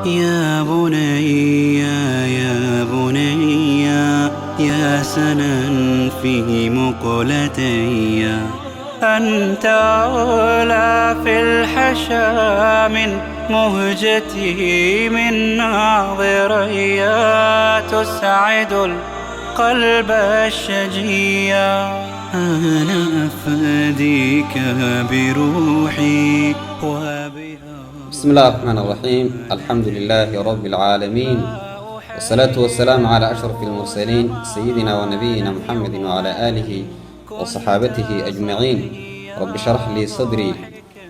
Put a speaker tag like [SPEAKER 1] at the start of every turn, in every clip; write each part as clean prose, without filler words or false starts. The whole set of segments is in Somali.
[SPEAKER 1] يا بني يا بني يا سنا في مقلتي، أنت أولى في الحشا من مهجتي من ناظري، تسعد القلب الشجيا. أنا أفديك بروحي وبها.
[SPEAKER 2] بسم الله الرحمن الرحيم. الحمد لله رب العالمين، والصلاة والسلام على أشرف المرسلين سيدنا ونبينا محمد وعلى آله وصحابته أجمعين. رب اشرح لي صدري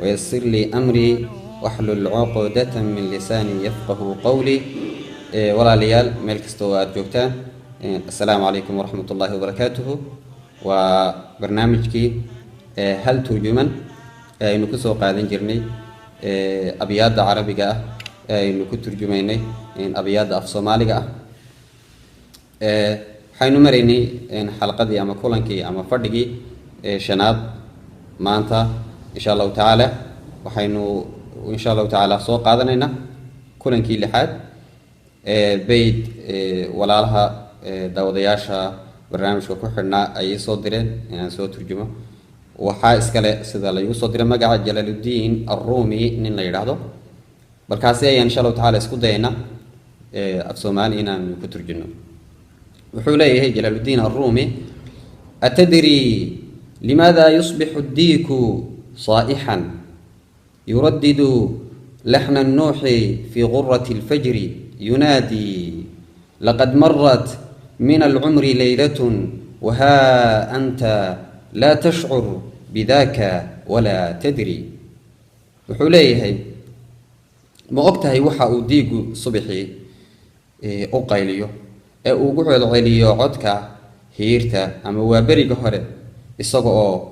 [SPEAKER 2] ويسر لي أمري واحلل عقدة من لساني يفقه قولي. ولا ليال ملك استوات جوكتان. السلام عليكم ورحمة الله وبركاته. وبرنامجك هل ترجمن نكسو قادن جرني أبيات عربية إنه كترجميني إن أبيات أف صومالية. حين مريني إن حلقة دي أما كلنكي أما فردقي شناد مانتا إن شاء الله تعالى، وحينو إن شاء الله تعالى سوق قادنينا كلنكي لحد بيت ولا لها داودياشا برنامج وكحرنا أي صدرين يعني صوت ترجمة. waxaa iskale sida la igu soo diray magaca Jalaaludiin Ar-Rumi nin la yiraahdo, balkaasi ayaan insha Allah taala isku dayna af Soomaali inaan ku turjino. wuxuu leeyahay Jalaaludiin Ar-Rumi: atadri limadha yusbihu ad-diiku saa'ihan yuraddidu lahna an-nuhi fi ghurrati al-fajr yunadi laqad marrat min al-'umri laylatun wa ha anta لا تشعر بذاك ولا تدري. وحوليه ما أقتهي وحا أوديق صبحي أقايليو أقوع العليو عدك هيرتا أما وابري قهر إصاقو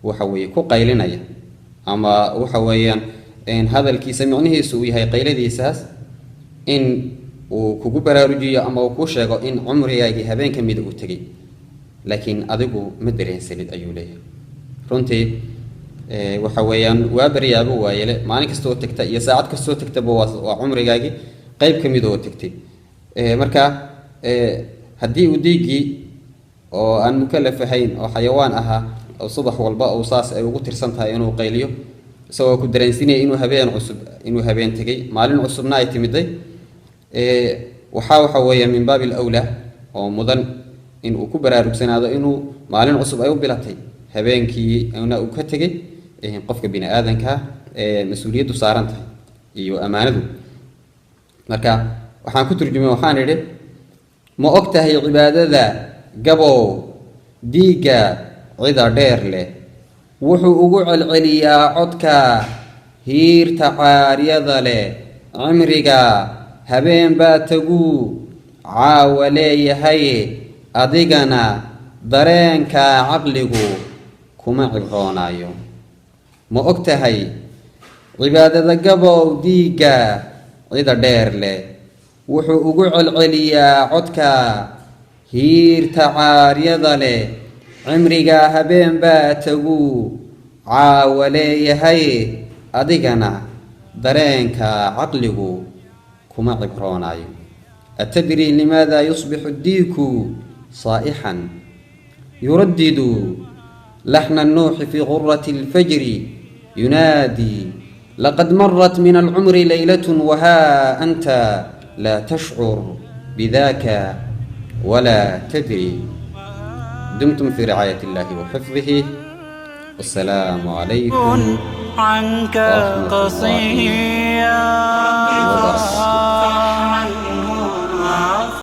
[SPEAKER 2] وحوي كو قايلنا أما وحويا إن هذا الكي سمعنيه سوي هاي قيلة دي إساس إن وكو براروجيا أما وكوشاقو إن عمري ياجي هبين كميد أوتكي، لكن أدقو مدرين سليد أيوليه runtii waxa weeyaan waa bariyaabo waayele maalin kasta oo tagta iyo saacad kasta oo tagta waa cumrigaagi qayb kamid oo tagtay. marka hadii uu diigi oo aan mukallaf ahayn oo xayawaan aha oo subax walba oo saas ay ugu tirsan tahay inuu qayliyo isagoo ku dareensinay inuu habeen tagay maalin cusubna ay timiday, waxa weeyaan min baabil awla oo mudan in uu ku baraarugsanaado inuu maalin cusub ay u bilatay habeenkii ana uu ka tagay qofka bini aadanka mas'uuliyadu saaran tahay iyo amaanadu. marka waxaan ku turjumay waxaan idhi ma ogtahay cibaadada gabow diiga cida dheer leh wuxuu ugu celceliyaa codka hiirta caariyada leh cimriga habeen baa tagu caawa leeyahay adigana dareenka caqligu kuma cibroonayo. ma ogtahay cibaadada gabow diiga cida dheer leh wuxuu ugu celceliyaa codka hiirta caariyada leh cimriga habeen baa tagu caawa leeyahay adigana dareenka caqligu kuma cibroonayo. atadri limadha yusbihu ad-diiku صائحا يردد لحن النوح في غرة الفجر ينادي لقد مرت من العمر ليلة وها أنت لا تشعر بذاك ولا تدري. دمتم في رعاية الله وحفظه، والسلام عليكم
[SPEAKER 1] عنك
[SPEAKER 2] ورحمة الله
[SPEAKER 1] قصيا.